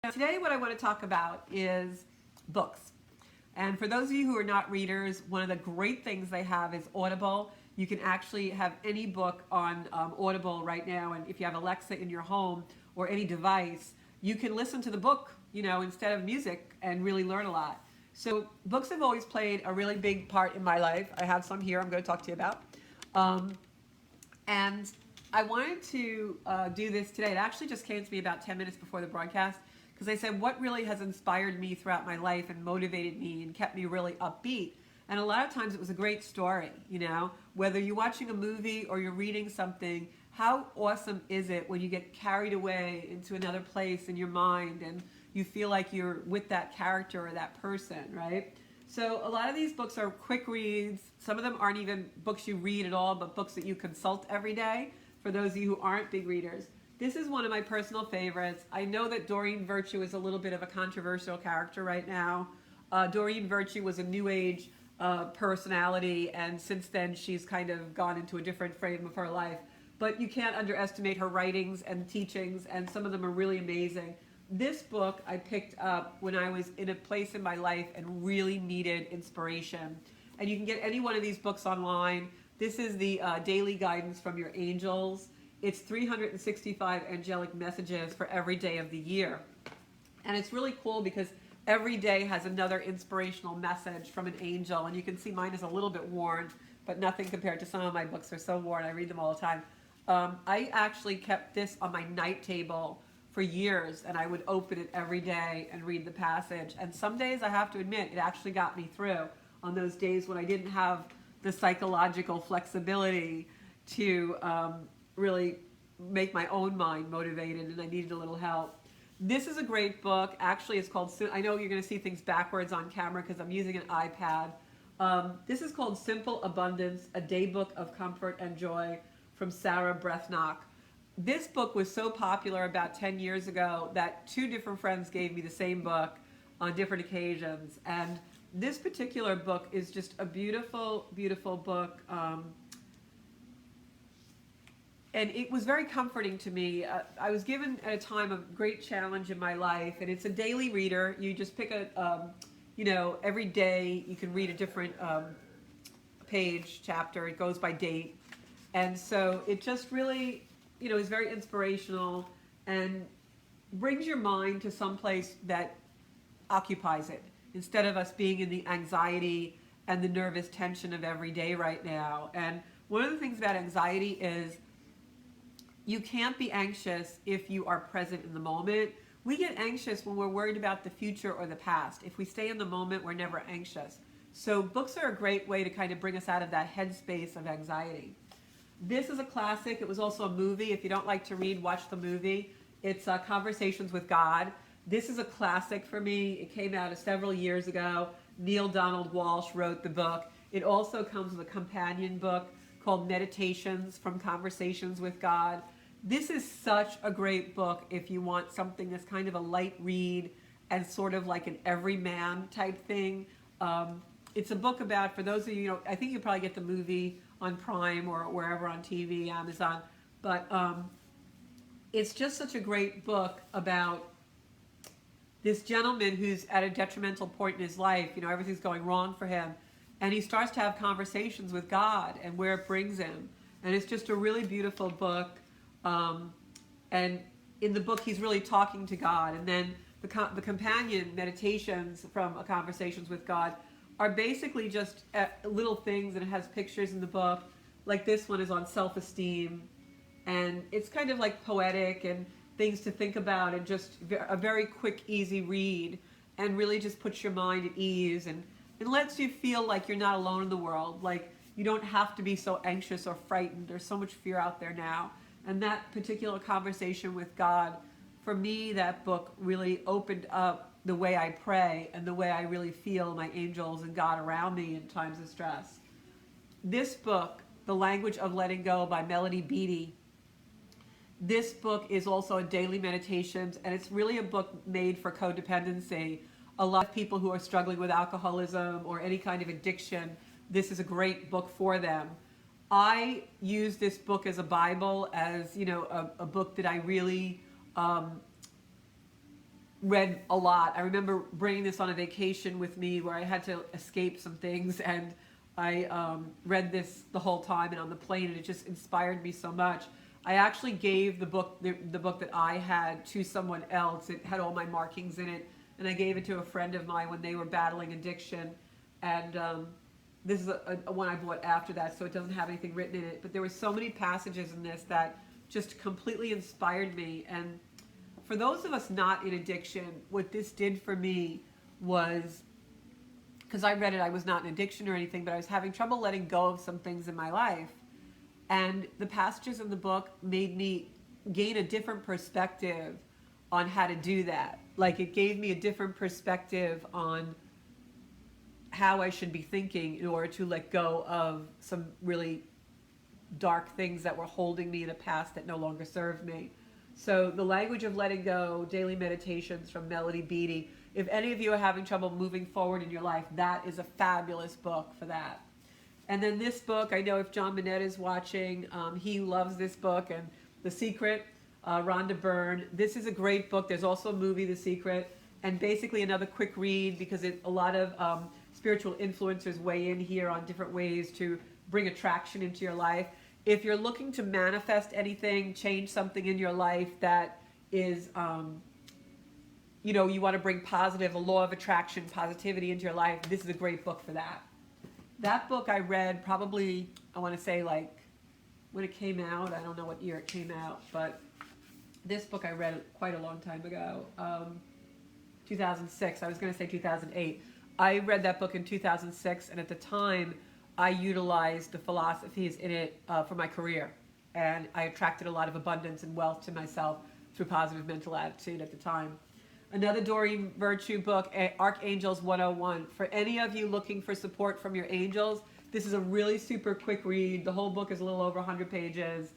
Today what I want to talk about is books. And for those of you who are not readers, one of the great things they have is Audible. You can actually have any book on Audible right now, and if you have Alexa in your home or any device, you can listen to the book, instead of music and really learn a lot. So books have always played a really big part in my life. I have some here I'm going to talk to you about. And I wanted to do this today. It actually just came to me about 10 minutes before the broadcast, because I said what really has inspired me throughout my life and motivated me and kept me really upbeat. And a lot of times it was a great story, whether you're watching a movie or you're reading something. How awesome is it when you get carried away into another place in your mind and you feel like you're with that character or that person, right? So a lot of these books are quick reads. Some of them aren't even books you read at all, but books that you consult every day, for those of you who aren't big readers. This is one of my personal favorites. I know that Doreen Virtue is a little bit of a controversial character right now. Doreen Virtue was a New Age personality, and since then she's kind of gone into a different frame of her life. But you can't underestimate her writings and teachings, and some of them are really amazing. This book I picked up when I was in a place in my life and really needed inspiration. And you can get any one of these books online. This is the Daily Guidance from Your Angels. It's 365 angelic messages for every day of the year. And it's really cool because every day has another inspirational message from an angel. And you can see mine is a little bit worn, but nothing compared to some of my books are so worn. I read them all the time. I actually kept this on my night table for years, and I would open it every day and read the passage. And some days, I have to admit, it actually got me through on those days when I didn't have the psychological flexibility to really make my own mind motivated, and I needed a little help. This is a great book. Actually, it's called, I know you're going to see things backwards on camera because I'm using an iPad. This is called Simple Abundance, a Day Book of Comfort and Joy from Sarah Brethnock. This book was so popular about 10 years ago that two different friends gave me the same book on different occasions. And this particular book is just a beautiful, beautiful book. And it was very comforting to me. I was given at a time of great challenge in my life, and it's a daily reader. You just pick every day you can read a different page, chapter. It goes by date. And so it just really, is very inspirational and brings your mind to some place that occupies it, instead of us being in the anxiety and the nervous tension of every day right now. And one of the things about anxiety is you can't be anxious if you are present in the moment. We get anxious when we're worried about the future or the past. If we stay in the moment, we're never anxious. So books are a great way to kind of bring us out of that headspace of anxiety. This is a classic. It was also a movie. If you don't like to read, watch the movie. It's Conversations with God. This is a classic for me. It came out several years ago. Neil Donald Walsh wrote the book. It also comes with a companion book called Meditations from Conversations with God. This is such a great book if you want something that's kind of a light read and sort of like an everyman type thing. It's a book about, for those of you, I think you probably get the movie on Prime or wherever on TV, Amazon, but it's just such a great book about this gentleman who's at a detrimental point in his life. Everything's going wrong for him, and he starts to have conversations with God and where it brings him. And it's just a really beautiful book. And in the book, he's really talking to God. And then the companion meditations from Conversations with God are basically just little things, and it has pictures in the book. Like this one is on self-esteem, and it's kind of like poetic and things to think about, and just a very quick, easy read, and really just puts your mind at ease, and it lets you feel like you're not alone in the world. Like you don't have to be so anxious or frightened. There's so much fear out there now. And that particular conversation with God, for me, that book really opened up the way I pray and the way I really feel my angels and God around me in times of stress. This book, The Language of Letting Go by Melody Beattie, this book is also a daily meditations, and it's really a book made for codependency. A lot of people who are struggling with alcoholism or any kind of addiction, this is a great book for them. I use this book as a Bible, as a book that I really read a lot. I remember bringing this on a vacation with me where I had to escape some things, and I read this the whole time and on the plane, and it just inspired me so much. I actually gave the book that I had to someone else. It had all my markings in it, and I gave it to a friend of mine when they were battling addiction. And this is a one I bought after that, so it doesn't have anything written in it. But there were so many passages in this that just completely inspired me. And for those of us not in addiction, what this did for me was, because I read it, I was not in addiction or anything, but I was having trouble letting go of some things in my life. And the passages in the book made me gain a different perspective on how to do that. Like, it gave me a different perspective on how I should be thinking in order to let go of some really dark things that were holding me in a past that no longer served me. So The Language of Letting Go, Daily Meditations from Melody Beattie. If any of you are having trouble moving forward in your life, that is a fabulous book for that. And then this book, I know if John Minette is watching, he loves this book. And The Secret, Rhonda Byrne. This is a great book. There's also a movie, The Secret. And basically another quick read, because a lot of spiritual influencers weigh in here on different ways to bring attraction into your life. If you're looking to manifest anything, change something in your life that is, you want to bring positive, a law of attraction, positivity into your life, this is a great book for that. That book I read probably, I want to say like when it came out, I don't know what year it came out, but this book I read quite a long time ago, 2006, I was going to say 2008. I read that book in 2006, and at the time, I utilized the philosophies in it for my career. And I attracted a lot of abundance and wealth to myself through positive mental attitude at the time. Another Doreen Virtue book, Archangels 101. For any of you looking for support from your angels, this is a really super quick read. The whole book is a little over 100 pages.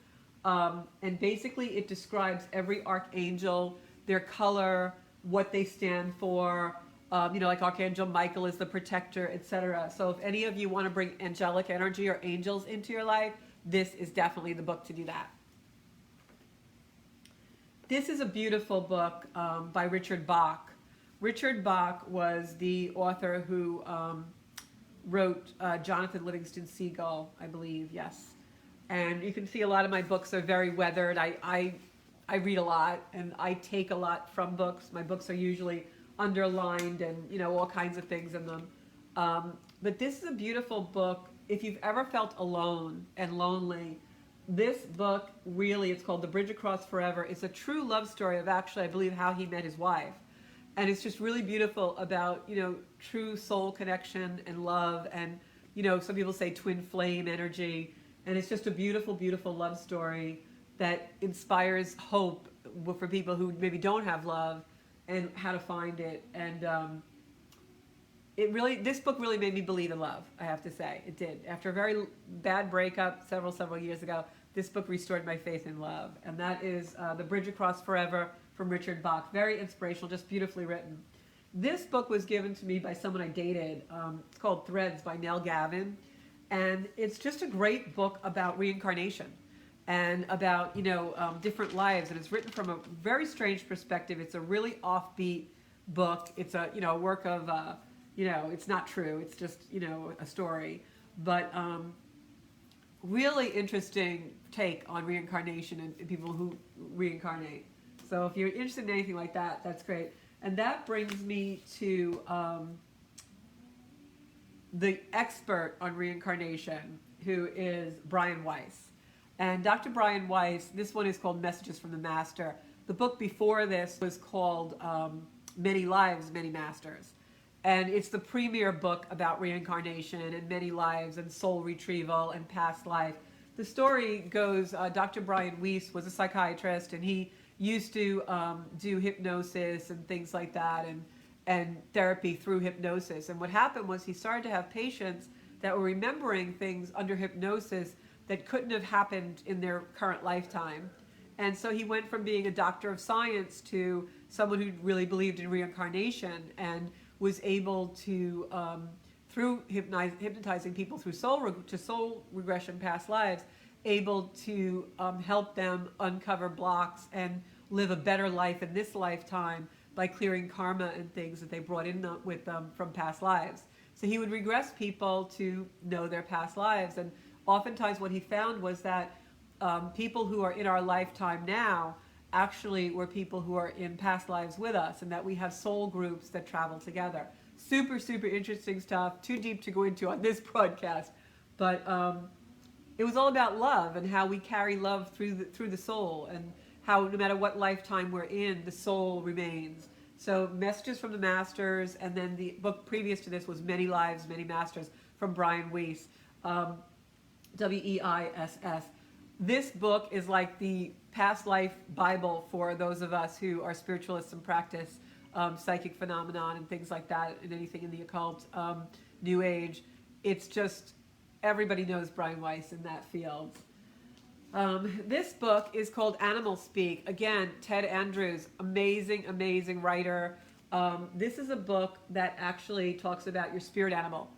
And basically it describes every archangel, their color, what they stand for. Like Archangel Michael is the protector, etc. So if any of you want to bring angelic energy or angels into your life, this is definitely the book to do that. This is a beautiful book by Richard Bach. Richard Bach was the author who wrote Jonathan Livingston Seagull, I believe, yes. And you can see a lot of my books are very weathered. I read a lot, and I take a lot from books. My books are usually underlined and all kinds of things in them. But this is a beautiful book. If you've ever felt alone and lonely, this book really, it's called The Bridge Across Forever. It's a true love story of actually, I believe, how he met his wife. And it's just really beautiful about, true soul connection and love. And, some people say twin flame energy. And it's just a beautiful, beautiful love story that inspires hope for people who maybe don't have love and how to find it. And this book really made me believe in love, I have to say. It did. After a very bad breakup several years ago, this book restored my faith in love. And that is The Bridge Across Forever from Richard Bach. Very inspirational, just beautifully written. This book was given to me by someone I dated. It's called Threads by Nell Gavin. And it's just a great book about reincarnation and about, different lives. And it's written from a very strange perspective. It's a really offbeat book. It's a, work of, it's not true. It's just, a story. But really interesting take on reincarnation and people who reincarnate. So if you're interested in anything like that, that's great. And that brings me to the expert on reincarnation, who is Brian Weiss. And Dr. Brian Weiss, this one is called Messages from the Master. The book before this was called Many Lives, Many Masters. And it's the premier book about reincarnation and many lives and soul retrieval and past life. The story goes, Dr. Brian Weiss was a psychiatrist, and he used to do hypnosis and things like that, and therapy through hypnosis. And what happened was he started to have patients that were remembering things under hypnosis that couldn't have happened in their current lifetime. And so he went from being a doctor of science to someone who really believed in reincarnation and was able to, through hypnotizing people through soul regression, past lives, able to help them uncover blocks and live a better life in this lifetime by clearing karma and things that they brought in with them from past lives. So he would regress people to know their past lives. And oftentimes what he found was that people who are in our lifetime now actually were people who are in past lives with us, and that we have soul groups that travel together. Super, super interesting stuff. Too deep to go into on this broadcast. But it was all about love and how we carry love through the soul, and how no matter what lifetime we're in, the soul remains. So Messages from the Masters, and then the book previous to this was Many Lives, Many Masters from Brian Weiss, Weiss. This book is like the past life Bible for those of us who are spiritualists and practice psychic phenomenon and things like that, and anything in the occult, New Age. It's just, everybody knows Brian Weiss in that field. This book is called Animal Speak. Again, Ted Andrews, amazing, amazing writer. This is a book that actually talks about your spirit animal.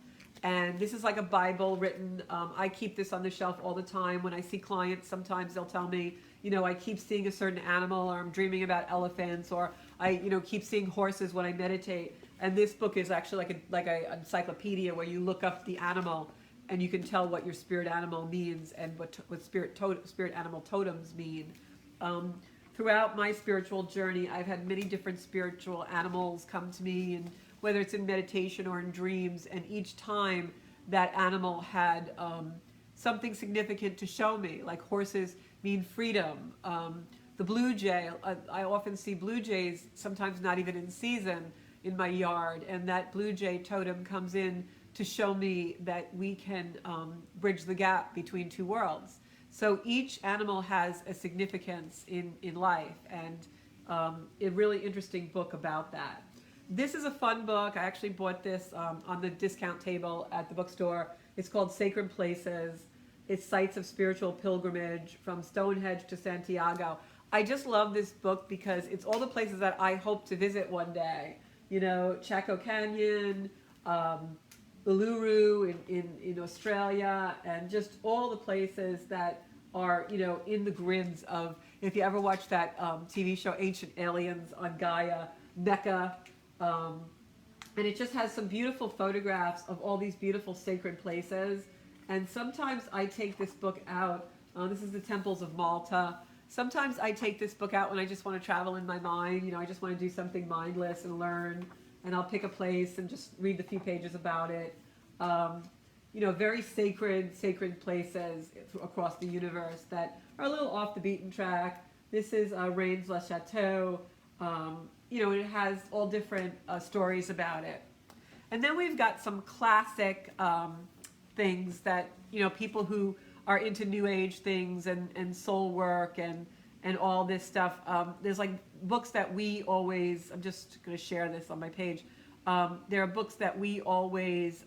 And this is like a Bible written. I keep this on the shelf all the time. When I see clients, sometimes they'll tell me, I keep seeing a certain animal, or I'm dreaming about elephants, or I, keep seeing horses when I meditate. And this book is actually like a encyclopedia where you look up the animal and you can tell what your spirit animal means and what spirit animal totems mean. Throughout my spiritual journey, I've had many different spiritual animals come to me, and whether it's in meditation or in dreams, and each time that animal had something significant to show me. Like horses mean freedom. The blue jay, I often see blue jays, sometimes not even in season, in my yard, and that blue jay totem comes in to show me that we can bridge the gap between two worlds. So each animal has a significance in life, and a really interesting book about that. This is a fun book. I actually bought this on the discount table at the bookstore. It's called Sacred Places. It's Sites of Spiritual Pilgrimage from Stonehenge to Santiago. I just love this book because it's all the places that I hope to visit one day. Chaco Canyon, Uluru in Australia, and just all the places that are, in the grids of, if you ever watch that TV show Ancient Aliens on Gaia, Mecca, and it just has some beautiful photographs of all these beautiful sacred places. And sometimes I take this book out. This is the Temples of Malta. Sometimes I take this book out when I just want to travel in my mind. I just want to do something mindless and learn. And I'll pick a place and just read the few pages about it. Very sacred places across the universe that are a little off the beaten track. This is Reims Le Chateau. It has all different stories about it. And then we've got some classic things that, people who are into New Age things and soul work and all this stuff. There's like books that we always, I'm just going to share this on my page. There are books that we always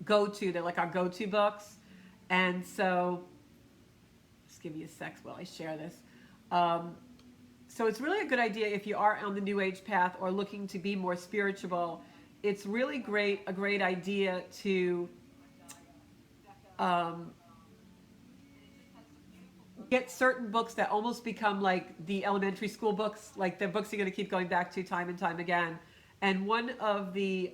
go to. They're like our go-to books. And so, just give me a sec while I share this. So it's really a good idea if you are on the New Age path or looking to be more spiritual. It's really a great idea to get certain books that almost become like the elementary school books, like the books you're going to keep going back to time and time again. And one of the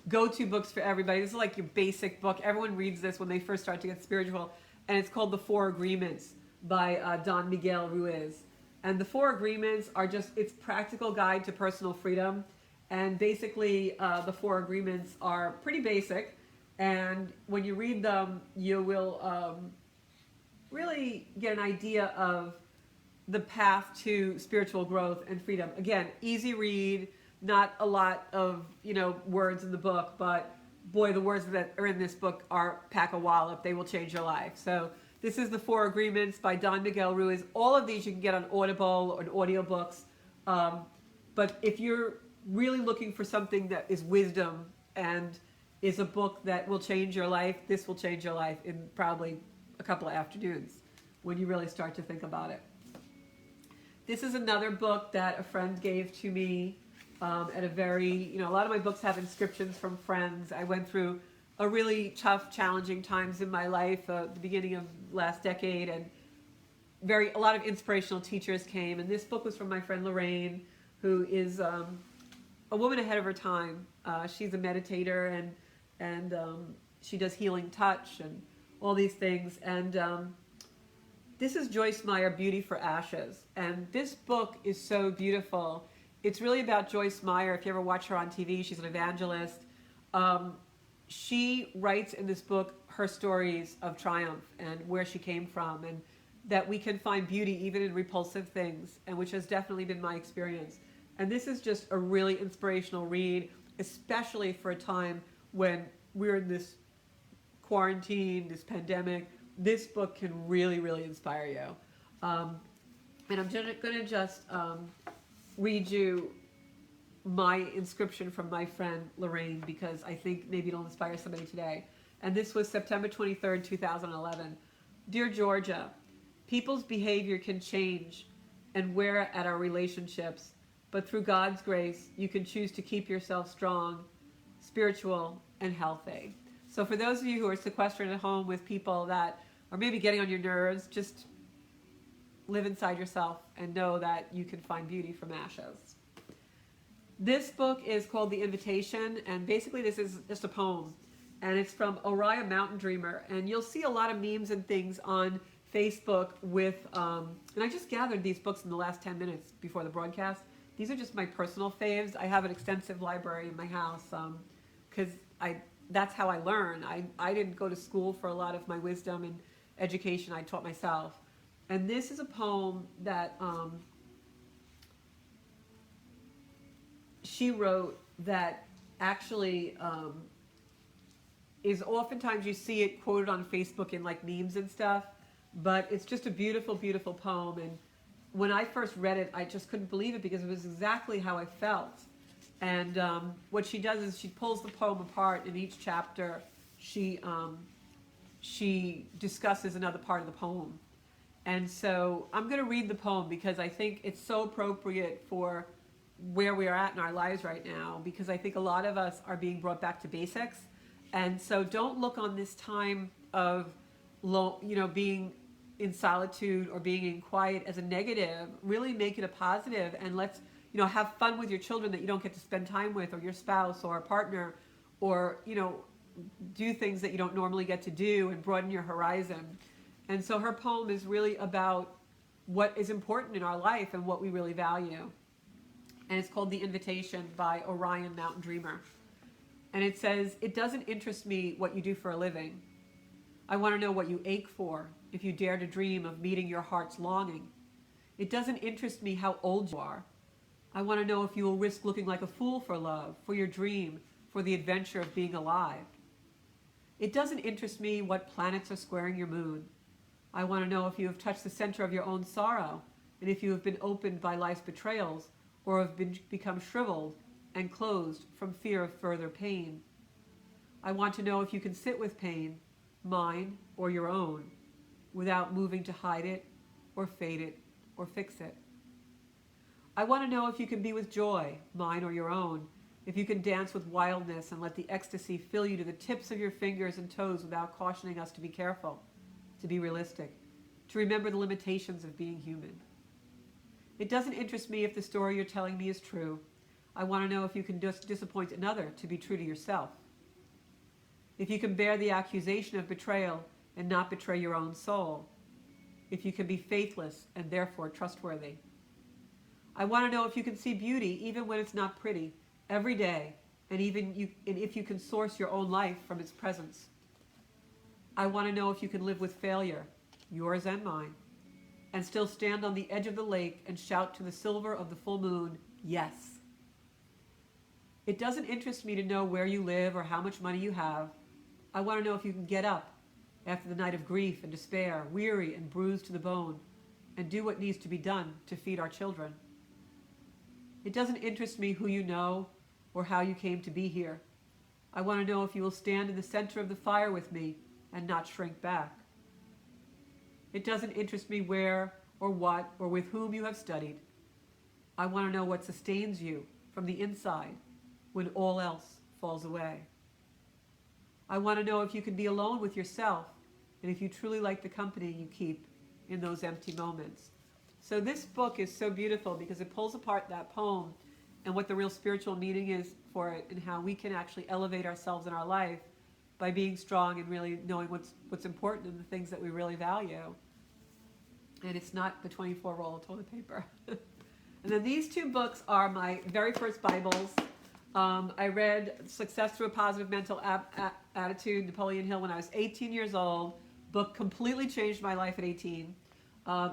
go-to books for everybody, this is like your basic book. Everyone reads this when they first start to get spiritual, and it's called The Four Agreements by Don Miguel Ruiz. And the Four Agreements are it's practical guide to personal freedom. And basically, the Four Agreements are pretty basic. And when you read them, you will really get an idea of the path to spiritual growth and freedom. Again, easy read, not a lot of, words in the book, but boy, the words that are in this book are pack a wallop. They will change your life. So this is The Four Agreements by Don Miguel Ruiz. All of these you can get on Audible or audiobooks. But if you're really looking for something that is wisdom and is a book that will change your life, this will change your life in probably a couple of afternoons when you really start to think about it. This is another book that a friend gave to me at a very, a lot of my books have inscriptions from friends. I went through a really tough, challenging times in my life, the beginning of last decade, and a lot of inspirational teachers came. And this book was from my friend Lorraine, who is a woman ahead of her time. She's a meditator, and she does healing touch and all these things. And this is Joyce Meyer, Beauty for Ashes. And this book is so beautiful. It's really about Joyce Meyer. If you ever watch her on TV, she's an evangelist. She writes in this book her stories of triumph and where she came from, and that we can find beauty even in repulsive things, and which has definitely been my experience. And this is just a really inspirational read, especially for a time when we're in this quarantine, this pandemic. This book can really, really inspire you. And I'm going to just read you my inscription from my friend Lorraine, because I think maybe it'll inspire somebody today. And this was September 23rd, 2011. Dear Georgia, people's behavior can change and wear at our relationships, but through God's grace, you can choose to keep yourself strong, spiritual, and healthy. So for those of you who are sequestered at home with people that are maybe getting on your nerves, just live inside yourself and know that you can find beauty from ashes. This book is called The Invitation, and basically this is just a poem, and it's from Oriah Mountain Dreamer. And you'll see a lot of memes and things on Facebook with, and I just gathered these books in the last 10 minutes before the broadcast. These are just my personal faves. I have an extensive library in my house because that's how I learn. I didn't go to school for a lot of my wisdom and education. I taught myself. And this is a poem that she wrote that actually is oftentimes you see it quoted on Facebook in like memes and stuff, but it's just a beautiful, beautiful poem. And when I first read it, I just couldn't believe it because it was exactly how I felt. And what she does is she pulls the poem apart. In each chapter, she discusses another part of the poem. And so I'm going to read the poem because I think it's so appropriate for where we are at in our lives right now, because I think a lot of us are being brought back to basics. And so don't look on this time of being in solitude or being in quiet as a negative. Really make it a positive, and let's have fun with your children that you don't get to spend time with, or your spouse or a partner, or do things that you don't normally get to do, and broaden your horizon. And so her poem is really about what is important in our life and what we really value. And it's called The Invitation by Orion Mountain Dreamer. And it says, "It doesn't interest me what you do for a living. I want to know what you ache for, if you dare to dream of meeting your heart's longing. It doesn't interest me how old you are. I want to know if you will risk looking like a fool for love, for your dream, for the adventure of being alive. It doesn't interest me what planets are squaring your moon. I want to know if you have touched the center of your own sorrow, and if you have been opened by life's betrayals, or have become shriveled and closed from fear of further pain. I want to know if you can sit with pain, mine or your own, without moving to hide it, or fade it, or fix it. I want to know if you can be with joy, mine or your own, if you can dance with wildness and let the ecstasy fill you to the tips of your fingers and toes without cautioning us to be careful, to be realistic, to remember the limitations of being human. It doesn't interest me if the story you're telling me is true. I want to know if you can just disappoint another to be true to yourself. If you can bear the accusation of betrayal and not betray your own soul. If you can be faithless and therefore trustworthy. I want to know if you can see beauty even when it's not pretty, every day, and if you can source your own life from its presence. I want to know if you can live with failure, yours and mine, and still stand on the edge of the lake and shout to the silver of the full moon, yes. It doesn't interest me to know where you live or how much money you have. I want to know if you can get up after the night of grief and despair, weary and bruised to the bone, and do what needs to be done to feed our children. It doesn't interest me who you know or how you came to be here. I want to know if you will stand in the center of the fire with me and not shrink back. It doesn't interest me where or what or with whom you have studied. I want to know what sustains you from the inside when all else falls away. I want to know if you can be alone with yourself and if you truly like the company you keep in those empty moments. So this book is so beautiful because it pulls apart that poem and what the real spiritual meaning is for it, and how we can actually elevate ourselves in our life by being strong and really knowing what's important and the things that we really value. And it's not the 24 roll of toilet paper. And then these two books are my very first Bibles. I read Success Through a Positive Mental Attitude, Napoleon Hill, when I was 18 years old. Book completely changed my life at 18.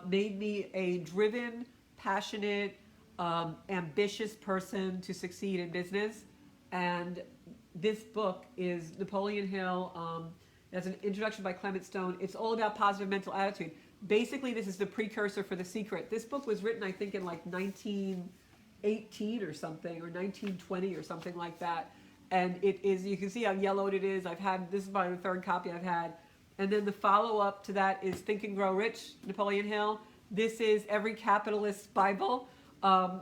Made me a driven, passionate, ambitious person to succeed in business. And this book is Napoleon Hill. As an introduction by Clement Stone. It's all about positive mental attitude. Basically, this is the precursor for The Secret. This book was written, I think, in like 1918 or something, or 1920 or something like that. And it is, you can see how yellowed it is. This is my third copy I've had. And then the follow-up to that is Think and Grow Rich, Napoleon Hill. This is every capitalist's Bible.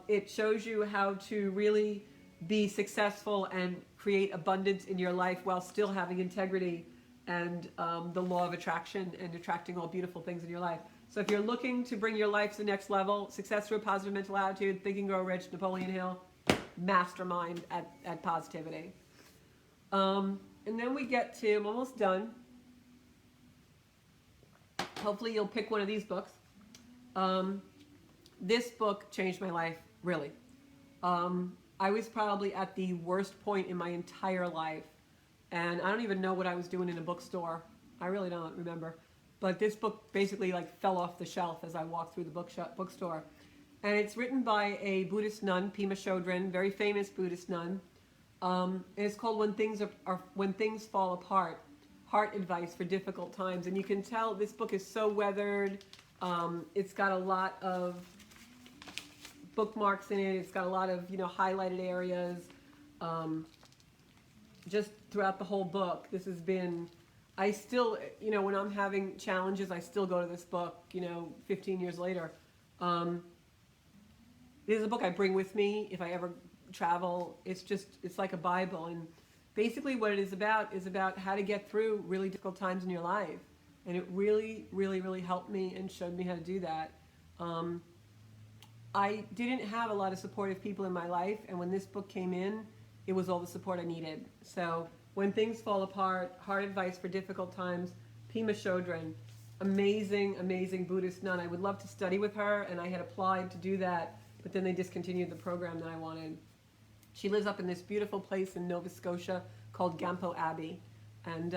It shows you how to really be successful and create abundance in your life while still having integrity and the law of attraction and attracting all beautiful things in your life. So if you're looking to bring your life to the next level, Success Through a Positive Mental Attitude, Think and Grow Rich, Napoleon Hill, mastermind at positivity. And then we get to, I'm almost done. Hopefully you'll pick one of these books. This book changed my life, really. I was probably at the worst point in my entire life. And I don't even know what I was doing in a bookstore. I really don't remember. But this book basically like fell off the shelf as I walked through the bookstore. And it's written by a Buddhist nun, Pema Chodron, very famous Buddhist nun. And it's called When Things Fall Apart, Heart Advice for Difficult Times. And you can tell this book is so weathered. It's got a lot of bookmarks in it. It's got a lot of, highlighted areas. Just throughout the whole book, this has been, I still, when I'm having challenges, I still go to this book, 15 years later. This is a book I bring with me if I ever travel. It's like a Bible. And basically what it is about how to get through really difficult times in your life. And it really, really, really helped me and showed me how to do that. I didn't have a lot of supportive people in my life. And when this book came in, it was all the support I needed. So When Things Fall Apart, Heart Advice for Difficult Times, Pema Chodron, amazing, amazing Buddhist nun. I would love to study with her, and I had applied to do that, but then they discontinued the program that I wanted. She lives up in this beautiful place in Nova Scotia called Gampo Abbey. And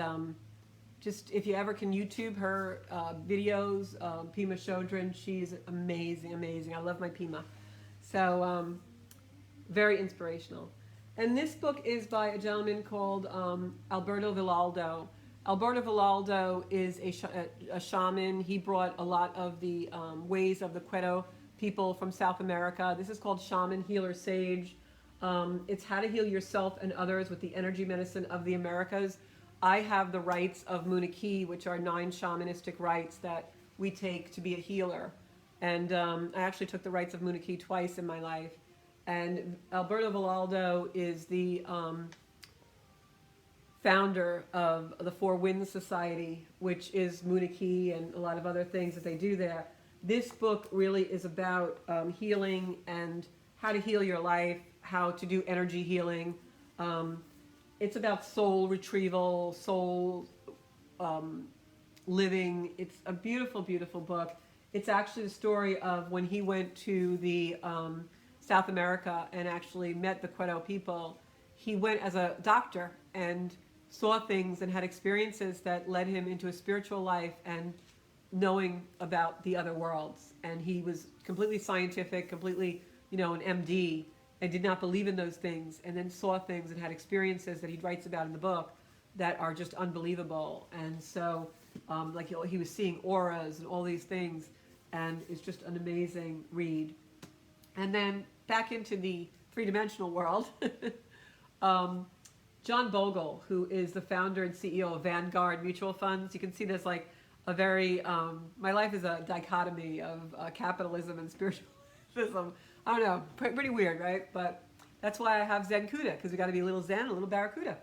just if you ever can YouTube her videos, Pema Chodron, she's amazing, amazing. I love my Pema. So very inspirational. And this book is by a gentleman called Alberto Villaldo. Alberto Villaldo is a shaman. He brought a lot of the ways of the Queto people from South America. This is called Shaman, Healer, Sage. It's how to heal yourself and others with the energy medicine of the Americas. I have the rites of Muniki, which are 9 shamanistic rites that we take to be a healer. And I actually took the rites of Muniki twice in my life. And Alberto Villaldo is the founder of the Four Winds Society, which is Muniki and a lot of other things that they do there. This book really is about healing and how to heal your life, how to do energy healing. It's about soul retrieval, soul living. It's a beautiful, beautiful book. It's actually the story of when he went to the South America and actually met the Queto people. He went as a doctor and saw things and had experiences that led him into a spiritual life and knowing about the other worlds. And he was completely scientific, completely, an MD, and did not believe in those things, and then saw things and had experiences that he writes about in the book that are just unbelievable. And so, he was seeing auras and all these things, and it's just an amazing read. And then back into the three-dimensional world, John Bogle, who is the founder and CEO of Vanguard Mutual Funds. You can see there's like a very, my life is a dichotomy of capitalism and spiritualism. I don't know, pretty weird, right? But that's why I have Zen Cuda, because we got to be a little Zen, a little Barracuda.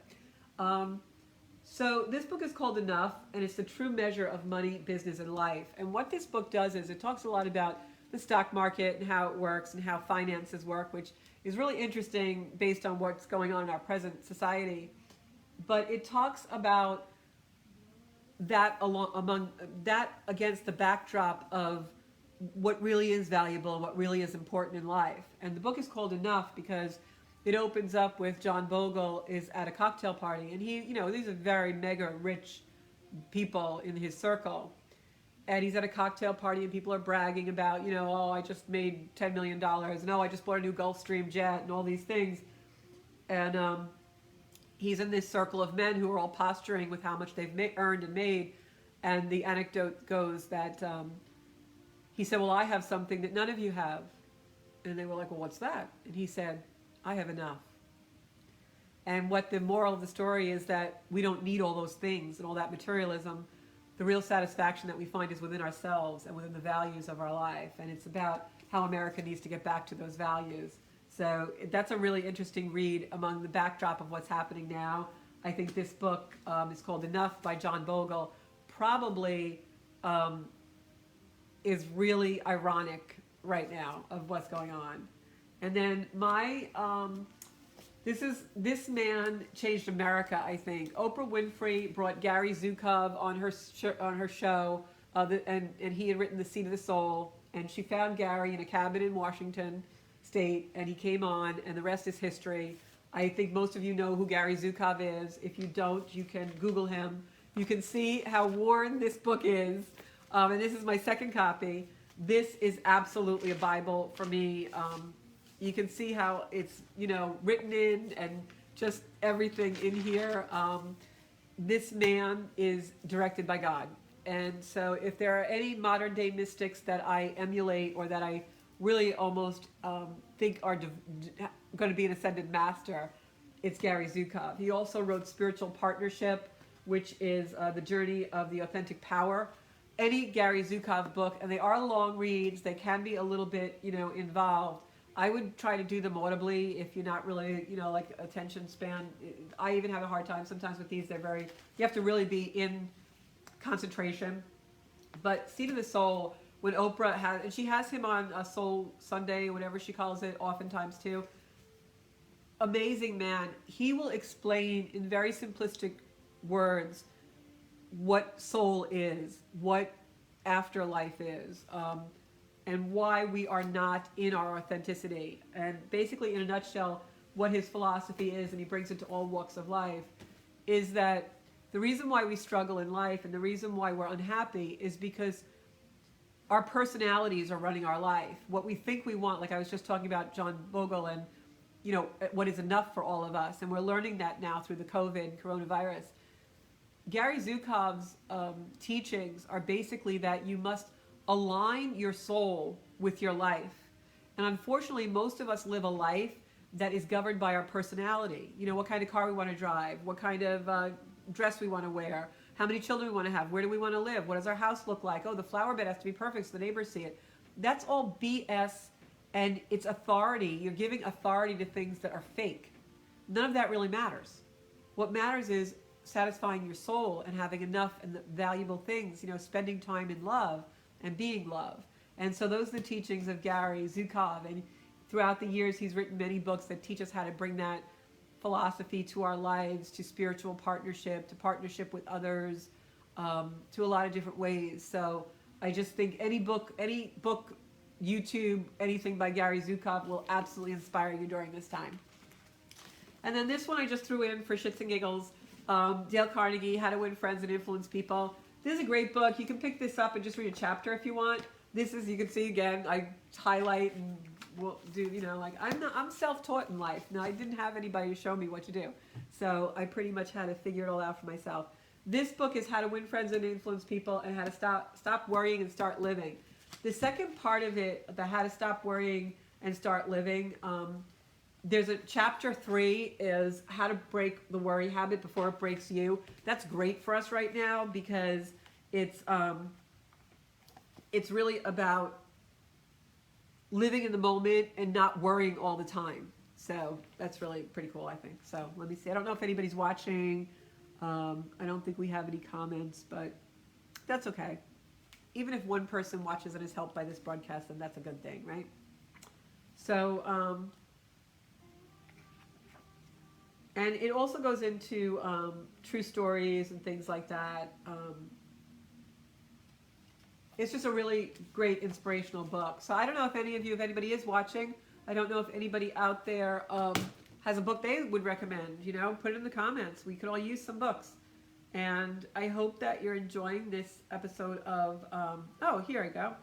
So this book is called Enough, and it's the true measure of money, business, and life. And what this book does is it talks a lot about the stock market and how it works and how finances work, which is really interesting based on what's going on in our present society. But it talks about that among that against the backdrop of what really is valuable and what really is important in life. And the book is called Enough because it opens up with John Bogle is at a cocktail party, and he, these are very mega rich people in his circle. And he's at a cocktail party and people are bragging about, oh, I just made $10 million, and oh, I just bought a new Gulfstream jet and all these things. And he's in this circle of men who are all posturing with how much they've earned and made. And the anecdote goes that he said, well, I have something that none of you have. And they were like, well, what's that? And he said, I have enough. And what the moral of the story is that we don't need all those things and all that materialism. The real satisfaction that we find is within ourselves and within the values of our life. And it's about how America needs to get back to those values. So that's a really interesting read among the backdrop of what's happening now. I think this book is called Enough by John Bogle. Probably is really ironic right now of what's going on. And then this man changed America, I think. Oprah Winfrey brought Gary Zukov on her show, and he had written The Seed of the Soul, and she found Gary in a cabin in Washington State, and he came on, and the rest is history. I think most of you know who Gary Zukov is. If you don't, you can Google him. You can see how worn this book is. And this is my second copy. This is absolutely a Bible for me. You can see how it's, written in and just everything in here. This man is directed by God. And so if there are any modern day mystics that I emulate or that I really almost think are going to be an ascended master, it's Gary Zukov. He also wrote Spiritual Partnership, which is the journey of the authentic power. Any Gary Zukov book, and they are long reads, they can be a little bit, involved. I would try to do them audibly if you're not really, like attention span. I even have a hard time sometimes with these. You have to really be in concentration. But Seed of the Soul, when Oprah has, and she has him on a Soul Sunday, whatever she calls it, oftentimes too. Amazing man. He will explain in very simplistic words what soul is, what afterlife is, and why we are not in our authenticity. And basically, in a nutshell, what his philosophy is, and he brings it to all walks of life, is that the reason why we struggle in life and the reason why we're unhappy is because our personalities are running our life. What we think we want, like I was just talking about John Bogle and, what is enough for all of us. And we're learning that now through the coronavirus. Gary Zukov's teachings are basically that you must align your soul with your life. And unfortunately, most of us live a life that is governed by our personality. What kind of car we want to drive, what kind of dress we want to wear, how many children we want to have, where do we want to live, what does our house look like, oh, the flower bed has to be perfect so the neighbors see it. That's all BS, and it's authority. You're giving authority to things that are fake. None of that really matters. What matters is satisfying your soul and having enough and the valuable things, spending time in love and being love. And so those are the teachings of Gary Zukov. And throughout the years, he's written many books that teach us how to bring that philosophy to our lives, to spiritual partnership, to partnership with others, to a lot of different ways. So I just think any book, YouTube, anything by Gary Zukov will absolutely inspire you during this time. And then this one I just threw in for shits and giggles. Dale Carnegie, How to Win Friends and Influence People. This is a great book. You can pick this up and just read a chapter if you want. This is, you can see again, I highlight and will do, I'm self-taught in life. Now, I didn't have anybody to show me what to do. So I pretty much had to figure it all out for myself. This book is How to Win Friends and Influence People and How to Stop Worrying and Start Living. The second part of it, the How to Stop Worrying and Start Living, there's a chapter 3 is how to break the worry habit before it breaks you. That's great for us right now because it's really about living in the moment and not worrying all the time. So that's really pretty cool, I think. So let me see. I don't know if anybody's watching. I don't think we have any comments, but that's okay. even if one person watches and is helped by this broadcast, then that's a good thing, right? So, and it also goes into true stories and things like that. It's just a really great inspirational book. So I don't know if anybody is watching, I don't know if anybody out there has a book they would recommend, put it in the comments. We could all use some books. And I hope that you're enjoying this episode of, oh, here I go.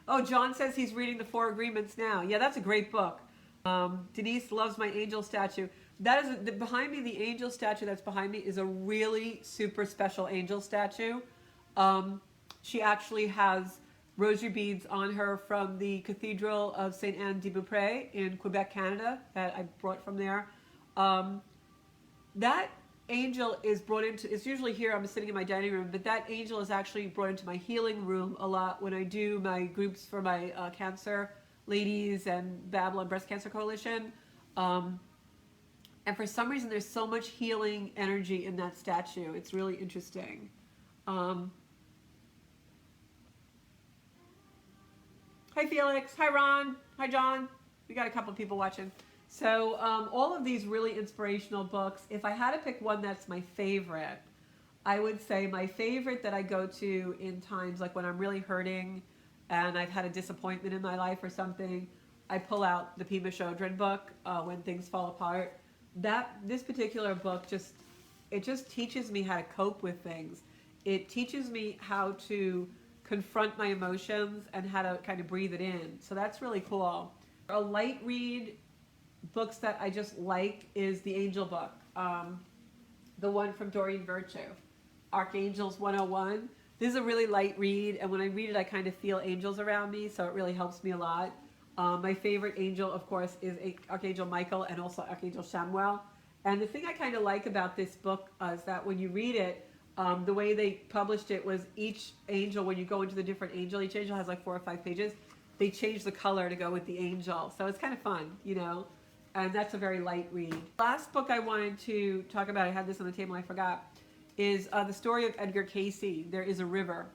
Oh, John says he's reading The Four Agreements now. Yeah, that's a great book. Denise loves my angel statue. That is, behind me, the angel statue that's behind me is a really super special angel statue. She actually has rosary beads on her from the Cathedral of St. Anne de Beaupré in Quebec, Canada, that I brought from there. That angel is brought into, it's usually here, I'm sitting in my dining room, but that angel is actually brought into my healing room a lot when I do my groups for my cancer ladies and Babylon Breast Cancer Coalition. And for some reason, there's so much healing energy in that statue. It's really interesting. Hi, Felix. Hi, Ron. Hi, John. We got a couple of people watching. So all of these really inspirational books, if I had to pick one that's my favorite, I would say my favorite that I go to in times like when I'm really hurting and I've had a disappointment in my life or something, I pull out the Pema Chodron book, When Things Fall Apart. This particular book just teaches me how to cope with things. It teaches me how to confront my emotions and how to kind of breathe it in. So that's really cool. A light read books that I just like is the Angel book, the one from Doreen Virtue, Archangels 101. This is a really light read, and when I read it, I kind of feel angels around me, so it really helps me a lot. My favorite angel, of course, is Archangel Michael and also Archangel Samuel. And the thing I kind of like about this book is that when you read it, the way they published it was each angel, when you go into the different angel, each angel has like 4 or 5 pages, they change the color to go with the angel. So it's kind of fun, and that's a very light read. Last book I wanted to talk about, I had this on the table, I forgot, is the story of Edgar Cayce, There Is a River.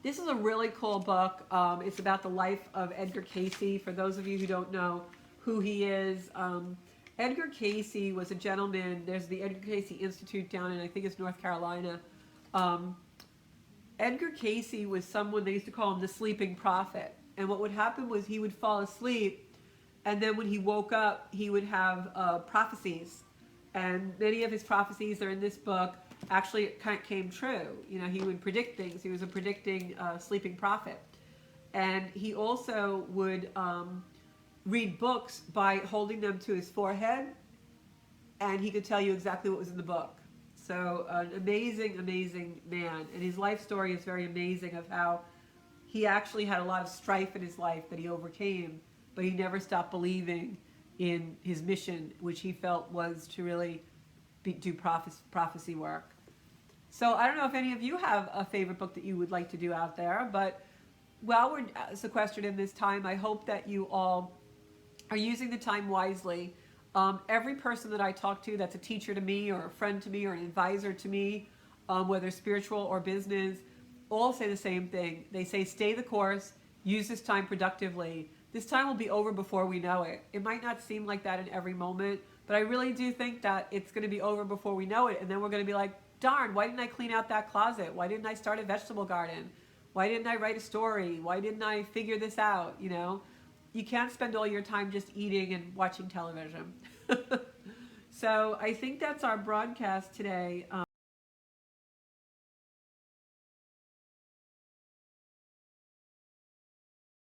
This is a really cool book. It's about the life of Edgar Cayce. For those of you who don't know who he is, Edgar Cayce was a gentleman. There's the Edgar Cayce Institute down in, I think it's North Carolina. Edgar Cayce was someone, they used to call him the sleeping prophet. And what would happen was he would fall asleep, and then when he woke up, he would have prophecies. And many of his prophecies are in this book actually kind of came true. He would predict things. He was a predicting sleeping prophet. And he also would read books by holding them to his forehead, and he could tell you exactly what was in the book. So an amazing, amazing man. And his life story is very amazing of how he actually had a lot of strife in his life that he overcame, but he never stopped believing in his mission, which he felt was to really do prophecy work. So I don't know if any of you have a favorite book that you would like to do out there, but while we're sequestered in this time, I hope that you all are using the time wisely. Every person that I talk to that's a teacher to me or a friend to me or an advisor to me, whether spiritual or business, all say the same thing. They say, stay the course, use this time productively. This time will be over before we know it. It might not seem like that in every moment, but I really do think that it's going to be over before we know it. And then we're going to be like, darn, why didn't I clean out that closet? Why didn't I start a vegetable garden? Why didn't I write a story? Why didn't I figure this out? You can't spend all your time just eating and watching television. So I think that's our broadcast today.